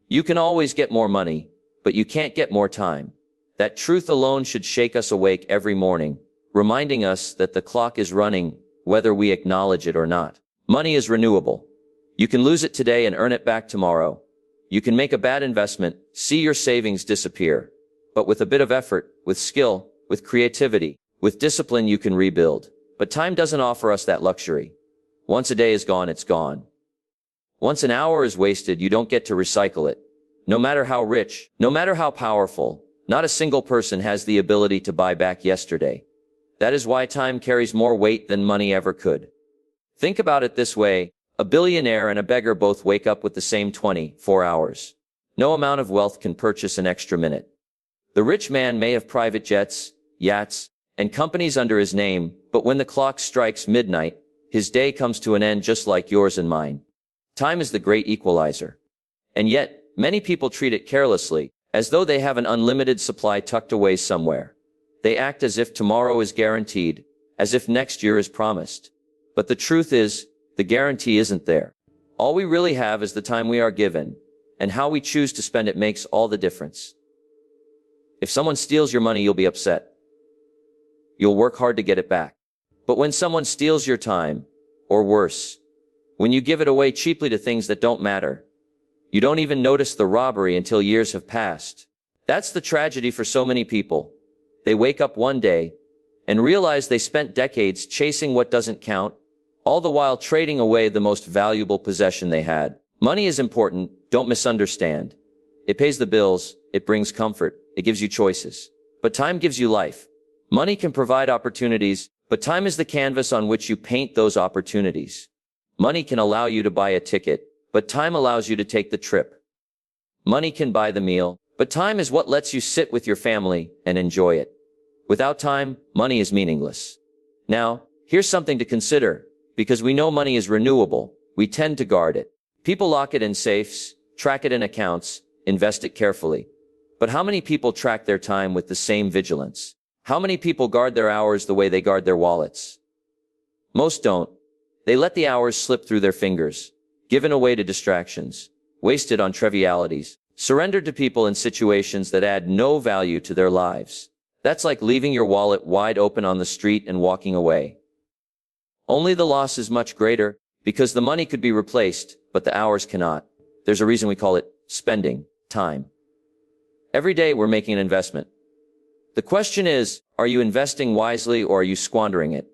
You can always get more money, but you can't get more time. That truth alone should shake us awake every morning, reminding us that the clock is running, whether we acknowledge it or not. Money is renewable. You can lose it today and earn it back tomorrow. You can make a bad investment, see your savings disappear. But with a bit of effort, with skill, with creativity, with discipline, you can rebuild. But time doesn't offer us that luxury. Once a day is gone, it's gone. Once an hour is wasted, you don't get to recycle it. No matter how rich, no matter how powerful, not a single person has the ability to buy back yesterday. That is why time carries more weight than money ever could. Think about it this way. A billionaire and a beggar both wake up with the same 24 hours. No amount of wealth can purchase an extra minute. The rich man may have private jets, yachts, and companies under his name, but when the clock strikes midnight, his day comes to an end just like yours and mine. Time is the great equalizer. And yet, many people treat it carelessly, as though they have an unlimited supply tucked away somewhere. They act as if tomorrow is guaranteed, as if next year is promised. But the truth is, the guarantee isn't there. All we really have is the time we are given, and how we choose to spend it makes all the difference. If someone steals your money, you'll be upset. You'll work hard to get it back. But when someone steals your time, or worse, when you give it away cheaply to things that don't matter, you don't even notice the robbery until years have passed. That's the tragedy for so many people. They wake up one day and realize they spent decades chasing what doesn't count, all the while trading away the most valuable possession they had. Money is important, don't misunderstand. It pays the bills, it brings comfort, it gives you choices. But time gives you life. Money can provide opportunities, but time is the canvas on which you paint those opportunities. Money can allow you to buy a ticket, but time allows you to take the trip. Money can buy the meal, but time is what lets you sit with your family and enjoy it. Without time, money is meaningless. Now, here's something to consider. Because we know money is renewable, we tend to guard it. People lock it in safes, track it in accounts, invest it carefully. But how many people track their time with the same vigilance? How many people guard their hours the way they guard their wallets? Most don't. They let the hours slip through their fingers, given away to distractions, wasted on trivialities, surrendered to people in situations that add no value to their lives. That's like leaving your wallet wide open on the street and walking away. Only the loss is much greater, because the money could be replaced, but the hours cannot. There's a reason we call it spending time. Every day we're making an investment. The question is, are you investing wisely or are you squandering it?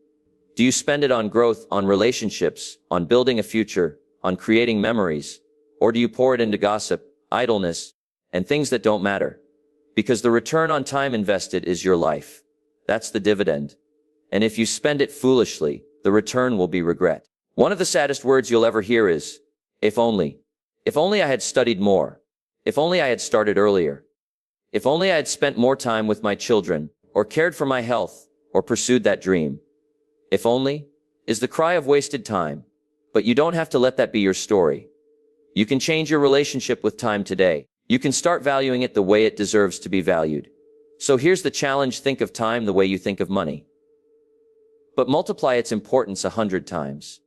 Do you spend it on growth, on relationships, on building a future, on creating memories? Or do you pour it into gossip, idleness, and things that don't matter? Because the return on time invested is your life. That's the dividend. And if you spend it foolishly, the return will be regret. One of the saddest words you'll ever hear is, if only. If only I had studied more. If only I had started earlier. If only I had spent more time with my children, or cared for my health, or pursued that dream. If only is the cry of wasted time. But you don't have to let that be your story. You can change your relationship with time today. You can start valuing it the way it deserves to be valued. So here's the challenge: think of time the way you think of money. But multiply its importance 100 times.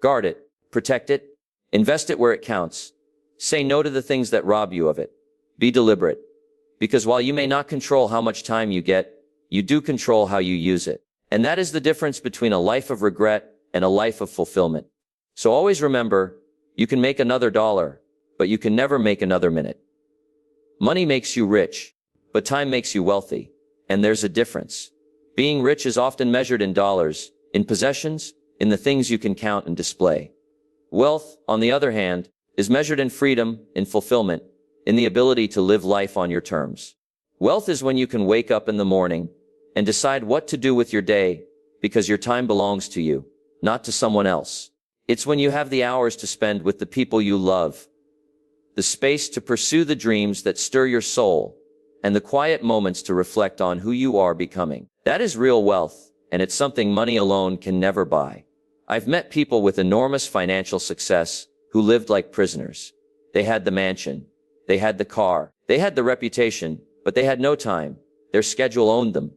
Guard it, protect it, invest it where it counts. Say no to the things that rob you of it. Be deliberate. Because while you may not control how much time you get, you do control how you use it. And that is the difference between a life of regret and a life of fulfillment. So always remember, you can make another dollar, but you can never make another minute. Money makes you rich, but time makes you wealthy. And there's a difference. Being rich is often measured in dollars, in possessions, in the things you can count and display. Wealth, on the other hand, is measured in freedom, in fulfillment, in the ability to live life on your terms. Wealth is when you can wake up in the morning and decide what to do with your day, because your time belongs to you, not to someone else. It's when you have the hours to spend with the people you love, the space to pursue the dreams that stir your soul, and the quiet moments to reflect on who you are becoming. That is real wealth, and it's something money alone can never buy. I've met people with enormous financial success who lived like prisoners. They had the mansion, they had the car, they had the reputation, but they had no time. Their schedule owned them.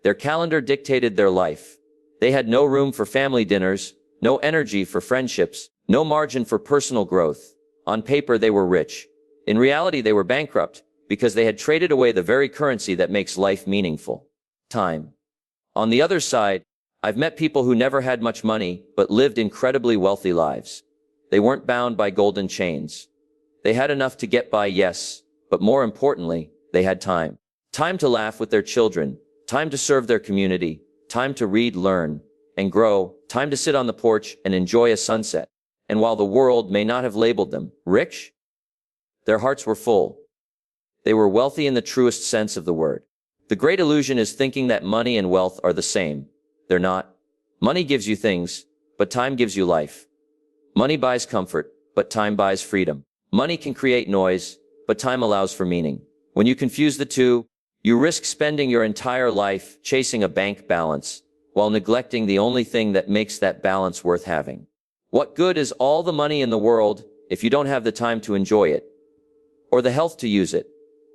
Their calendar dictated their life. They had no room for family dinners, no energy for friendships, no margin for personal growth. On paper they were rich. In reality, they were bankrupt because they had traded away the very currency that makes life meaningful: time. On the other side, I've met people who never had much money but lived incredibly wealthy lives. They weren't bound by golden chains. They had enough to get by, yes, but more importantly, they had time. Time to laugh with their children, time to serve their community, time to read, learn, and grow, time to sit on the porch and enjoy a sunset. And while the world may not have labeled them rich, their hearts were full. They were wealthy in the truest sense of the word. The great illusion is thinking that money and wealth are the same. They're not. Money gives you things, but time gives you life. Money buys comfort, but time buys freedom. Money can create noise, but time allows for meaning. When you confuse the two, you risk spending your entire life chasing a bank balance while neglecting the only thing that makes that balance worth having. What good is all the money in the world if you don't have the time to enjoy it, or the health to use it,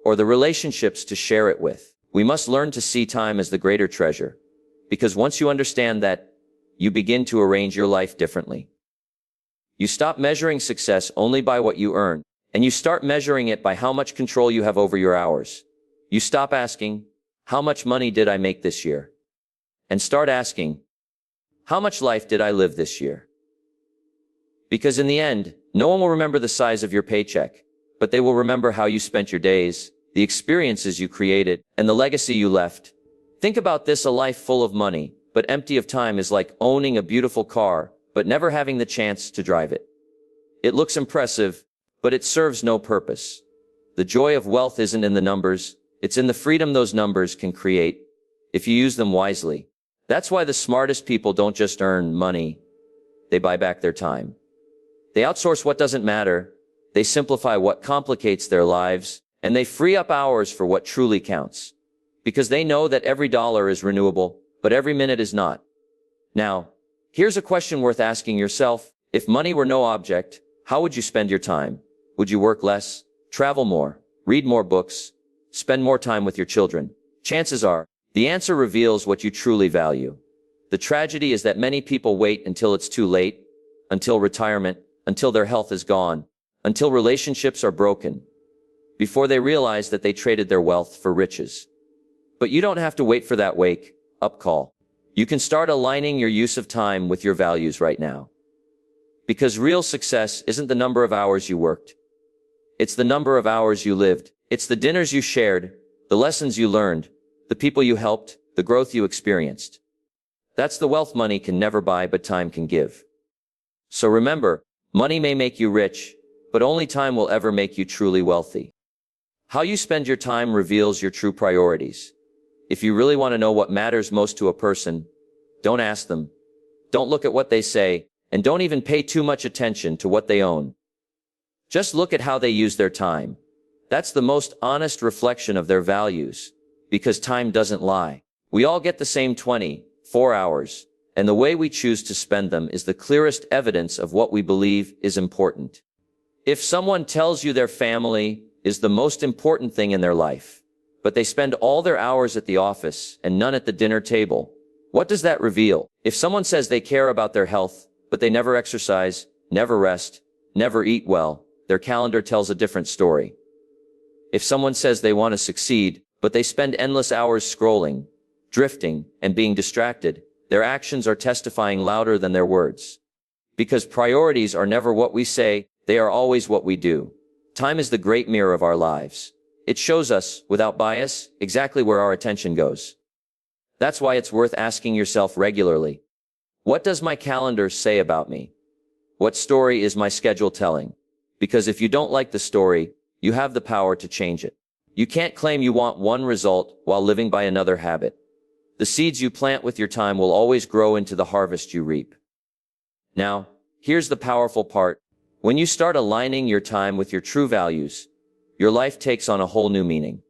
or the relationships to share it with? We must learn to see time as the greater treasure, because once you understand that, you begin to arrange your life differently. You stop measuring success only by what you earn, and you start measuring it by how much control you have over your hours. You stop asking, how much money did I make this year? And start asking, how much life did I live this year? Because in the end, no one will remember the size of your paycheck, but they will remember how you spent your days, the experiences you created, and the legacy you left. Think about this: a life full of money, but empty of time is like owning a beautiful car, but never having the chance to drive it. It looks impressive, but it serves no purpose. The joy of wealth isn't in the numbers, it's in the freedom those numbers can create, if you use them wisely. That's why the smartest people don't just earn money, they buy back their time. They outsource what doesn't matter, they simplify what complicates their lives, and they free up hours for what truly counts. Because they know that every dollar is renewable, but every minute is not. Now, here's a question worth asking yourself. If money were no object, how would you spend your time? Would you work less, travel more, read more books, spend more time with your children? Chances are, the answer reveals what you truly value. The tragedy is that many people wait until it's too late, until retirement, until their health is gone, until relationships are broken, before they realize that they traded their wealth for riches. But you don't have to wait for that wake-up call. You can start aligning your use of time with your values right now. Because real success isn't the number of hours you worked. It's the number of hours you lived. It's the dinners you shared, the lessons you learned, the people you helped, the growth you experienced. That's the wealth money can never buy, but time can give. So remember, money may make you rich, but only time will ever make you truly wealthy. How you spend your time reveals your true priorities. If you really want to know what matters most to a person, don't ask them. Don't look at what they say, and don't even pay too much attention to what they own. Just look at how they use their time. That's the most honest reflection of their values, because time doesn't lie. We all get the same 24 hours, and the way we choose to spend them is the clearest evidence of what we believe is important. If someone tells you their family is the most important thing in their life, but they spend all their hours at the office and none at the dinner table, what does that reveal? If someone says they care about their health, but they never exercise, never rest, never eat well, their calendar tells a different story. If someone says they want to succeed, but they spend endless hours scrolling, drifting, and being distracted, their actions are testifying louder than their words. Because priorities are never what we say, they are always what we do. Time is the great mirror of our lives. It shows us, without bias, exactly where our attention goes. That's why it's worth asking yourself regularly, what does my calendar say about me? What story is my schedule telling? Because if you don't like the story, you have the power to change it. You can't claim you want one result while living by another habit. The seeds you plant with your time will always grow into the harvest you reap. Now, here's the powerful part. When you start aligning your time with your true values, your life takes on a whole new meaning.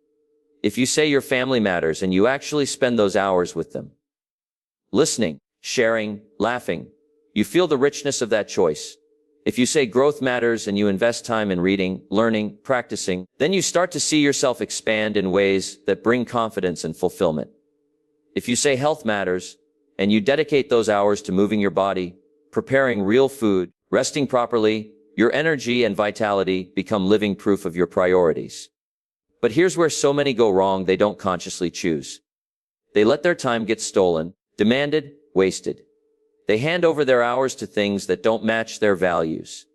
If you say your family matters and you actually spend those hours with them, listening, sharing, laughing, you feel the richness of that choice. If you say growth matters and you invest time in reading, learning, practicing, then you start to see yourself expand in ways that bring confidence and fulfillment. If you say health matters and you dedicate those hours to moving your body, preparing real food, resting properly, Your energy and vitality become living proof of your priorities. But here's where so many go wrong: they don't consciously choose. They let their time get stolen, demanded, wasted. They hand over their hours to things that don't match their values.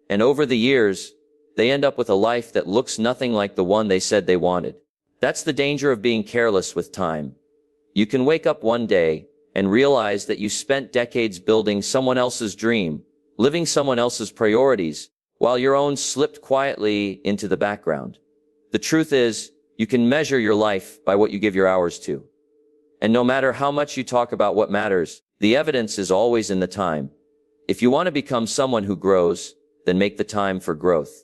And over the years, they end up with a life that looks nothing like the one they said they wanted. That's the danger of being careless with time. You can wake up one day and realize that you spent decades building someone else's dream, living someone else's priorities, while your own slipped quietly into the background. The truth is, you can measure your life by what you give your hours to. And no matter how much you talk about what matters, the evidence is always in the time. If you want to become someone who grows, then make the time for growth.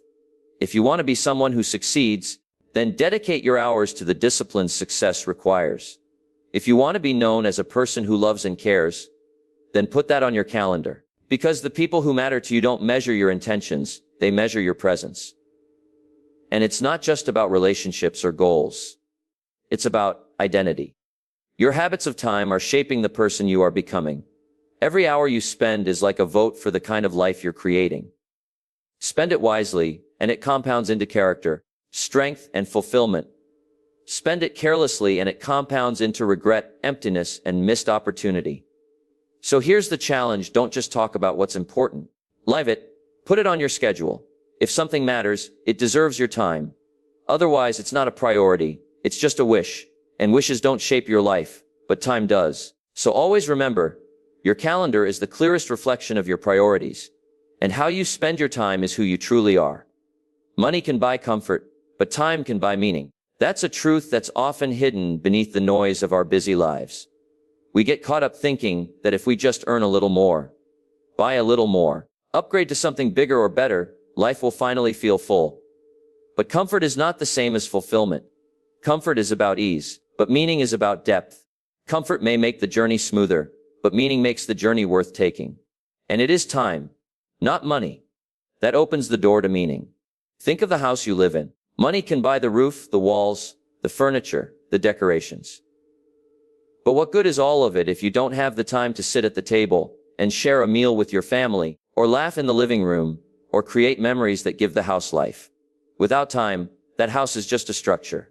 If you want to be someone who succeeds, then dedicate your hours to the discipline success requires. If you want to be known as a person who loves and cares, then put that on your calendar. Because the people who matter to you don't measure your intentions, they measure your presence. And it's not just about relationships or goals. It's about identity. Your habits of time are shaping the person you are becoming. Every hour you spend is like a vote for the kind of life you're creating. Spend it wisely, and it compounds into character, strength, and fulfillment. Spend it carelessly, and it compounds into regret, emptiness, and missed opportunity. So here's the challenge: don't just talk about what's important. Live it. Put it on your schedule. If something matters, it deserves your time. Otherwise, it's not a priority. It's just a wish. And wishes don't shape your life, but time does. So always remember, your calendar is the clearest reflection of your priorities. And how you spend your time is who you truly are. Money can buy comfort, but time can buy meaning. That's a truth that's often hidden beneath the noise of our busy lives. We get caught up thinking that if we just earn a little more, buy a little more, upgrade to something bigger or better, life will finally feel full. But comfort is not the same as fulfillment. Comfort is about ease, but meaning is about depth. Comfort may make the journey smoother, but meaning makes the journey worth taking. And it is time, not money, that opens the door to meaning. Think of the house you live in. Money can buy the roof, the walls, the furniture, the decorations. But what good is all of it if you don't have the time to sit at the table and share a meal with your family, or laugh in the living room, or create memories that give the house life? Without time, that house is just a structure.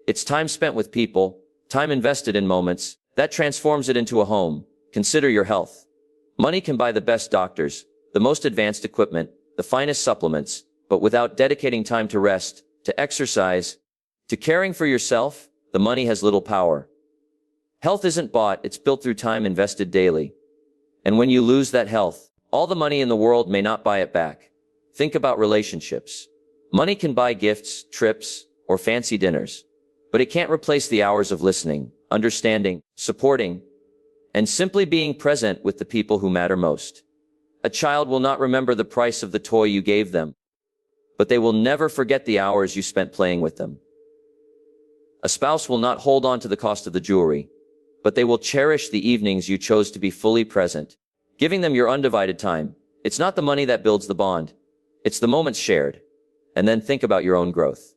It's time spent with people, time invested in moments, that transforms it into a home. Consider your health. Money can buy the best doctors, the most advanced equipment, the finest supplements, but without dedicating time to rest, to exercise, to caring for yourself, the money has little power. Health isn't bought, it's built through time invested daily. And when you lose that health, all the money in the world may not buy it back. Think about relationships. Money can buy gifts, trips, or fancy dinners, but it can't replace the hours of listening, understanding, supporting, and simply being present with the people who matter most. A child will not remember the price of the toy you gave them, but they will never forget the hours you spent playing with them. A spouse will not hold on to the cost of the jewelry, but they will cherish the evenings you chose to be fully present, giving them your undivided time. It's not the money that builds the bond. It's the moments shared. And then think about your own growth.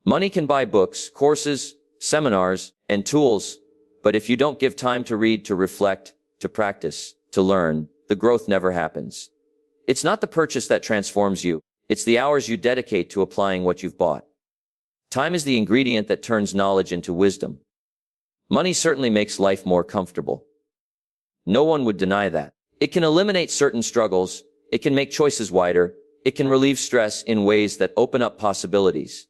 Money can buy books, courses, seminars, and tools, but if you don't give time to read, to reflect, to practice, to learn, the growth never happens. It's not the purchase that transforms you. It's the hours you dedicate to applying what you've bought. Time is the ingredient that turns knowledge into wisdom. Money certainly makes life more comfortable. No one would deny that. It can eliminate certain struggles. It can make choices wider. It can relieve stress in ways that open up possibilities.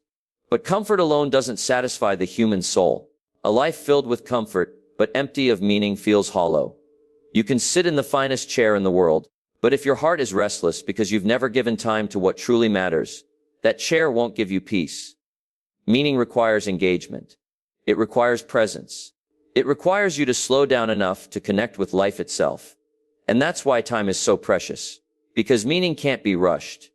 But comfort alone doesn't satisfy the human soul. A life filled with comfort, but empty of meaning, feels hollow. You can sit in the finest chair in the world, but if your heart is restless because you've never given time to what truly matters, that chair won't give you peace. Meaning requires engagement. It requires presence. It requires you to slow down enough to connect with life itself. And that's why time is so precious. Because meaning can't be rushed.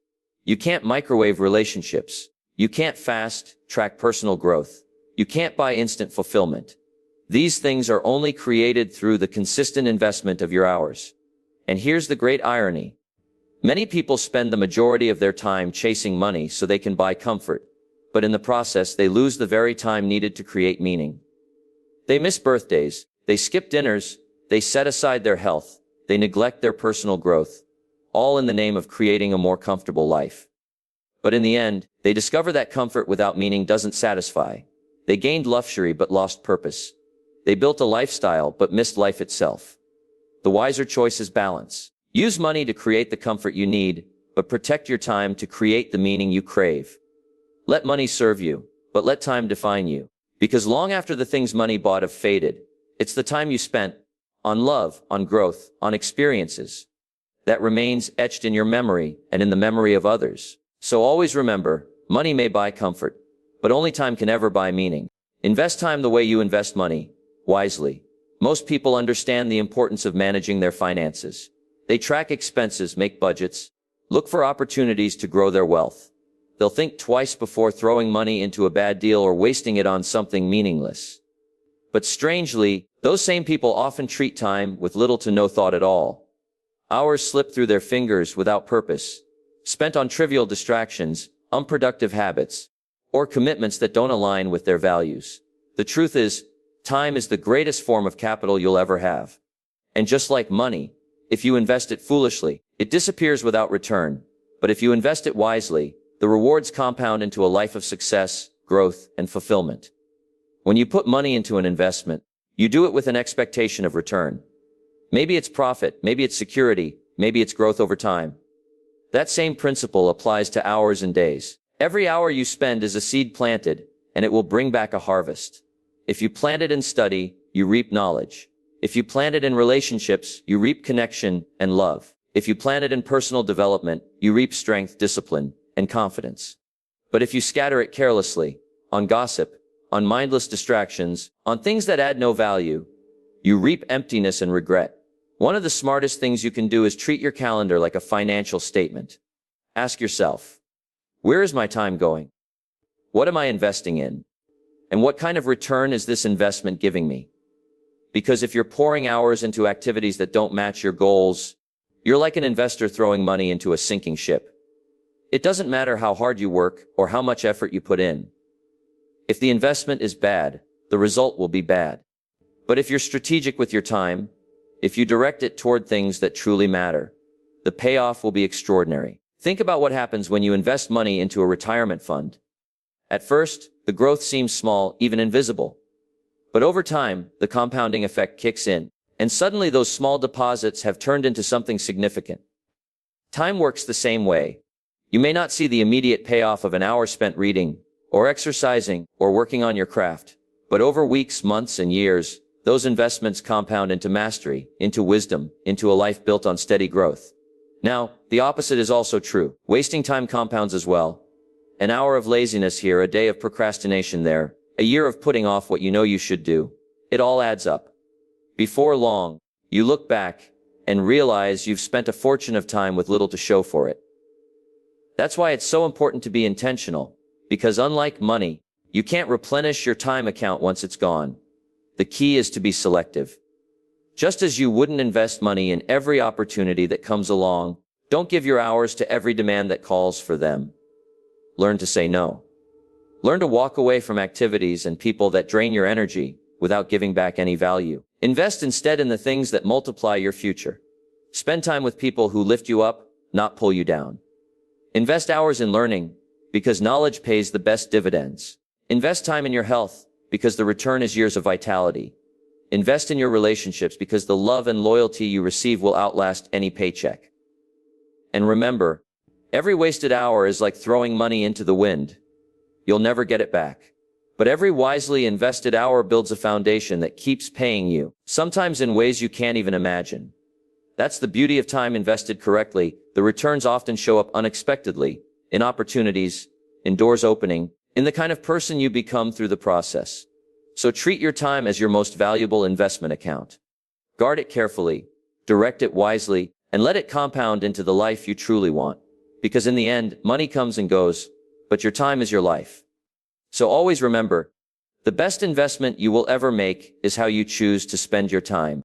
You can't microwave relationships. You can't fast track personal growth. You can't buy instant fulfillment. These things are only created through the consistent investment of your hours. And here's the great irony. Many people spend the majority of their time chasing money so they can buy comfort. But in the process, they lose the very time needed to create meaning. They miss birthdays, they skip dinners, they set aside their health, they neglect their personal growth, all in the name of creating a more comfortable life. But in the end, they discover that comfort without meaning doesn't satisfy. They gained luxury but lost purpose. They built a lifestyle but missed life itself. The wiser choice is balance. Use money to create the comfort you need, but protect your time to create the meaning you crave. Let money serve you, but let time define you. Because long after the things money bought have faded, it's the time you spent on love, on growth, on experiences that remains etched in your memory and in the memory of others. So always remember, money may buy comfort, but only time can ever buy meaning. Invest time the way you invest money, wisely. Most people understand the importance of managing their finances. They track expenses, make budgets, look for opportunities to grow their wealth. They'll think twice before throwing money into a bad deal or wasting it on something meaningless. But strangely, those same people often treat time with little to no thought at all. Hours slip through their fingers without purpose, spent on trivial distractions, unproductive habits, or commitments that don't align with their values. The truth is, time is the greatest form of capital you'll ever have. And just like money, if you invest it foolishly, it disappears without return. But if you invest it wisely, the rewards compound into a life of success, growth, and fulfillment. When you put money into an investment, you do it with an expectation of return. Maybe it's profit, maybe it's security, maybe it's growth over time. That same principle applies to hours and days. Every hour you spend is a seed planted, and it will bring back a harvest. If you plant it in study, you reap knowledge. If you plant it in relationships, you reap connection and love. If you plant it in personal development, you reap strength, discipline, and confidence. But if you scatter it carelessly, on gossip, on mindless distractions, on things that add no value, you reap emptiness and regret. One of the smartest things you can do is treat your calendar like a financial statement. Ask yourself, where is my time going? What am I investing in? And what kind of return is this investment giving me? Because if you're pouring hours into activities that don't match your goals, you're like an investor throwing money into a sinking ship. It doesn't matter how hard you work or how much effort you put in. If the investment is bad, the result will be bad. But if you're strategic with your time, if you direct it toward things that truly matter, the payoff will be extraordinary. Think about what happens when you invest money into a retirement fund. At first, the growth seems small, even invisible. But over time, the compounding effect kicks in, and suddenly those small deposits have turned into something significant. Time works the same way. You may not see the immediate payoff of an hour spent reading, or exercising, or working on your craft, but over weeks, months, and years, those investments compound into mastery, into wisdom, into a life built on steady growth. Now, the opposite is also true. Wasting time compounds as well. An hour of laziness here, a day of procrastination there, a year of putting off what you know you should do. It all adds up. Before long, you look back and realize you've spent a fortune of time with little to show for it. That's why it's so important to be intentional, because unlike money, you can't replenish your time account once it's gone. The key is to be selective. Just as you wouldn't invest money in every opportunity that comes along, don't give your hours to every demand that calls for them. Learn to say no. Learn to walk away from activities and people that drain your energy without giving back any value. Invest instead in the things that multiply your future. Spend time with people who lift you up, not pull you down. Invest hours in learning, because knowledge pays the best dividends. Invest time in your health, because the return is years of vitality. Invest in your relationships because the love and loyalty you receive will outlast any paycheck. And remember, every wasted hour is like throwing money into the wind. You'll never get it back. But every wisely invested hour builds a foundation that keeps paying you, sometimes in ways you can't even imagine. That's the beauty of time invested correctly. The returns often show up unexpectedly, in opportunities, in doors opening, in the kind of person you become through the process. So treat your time as your most valuable investment account. Guard it carefully, direct it wisely, and let it compound into the life you truly want. Because in the end, money comes and goes, but your time is your life. So always remember, the best investment you will ever make is how you choose to spend your time.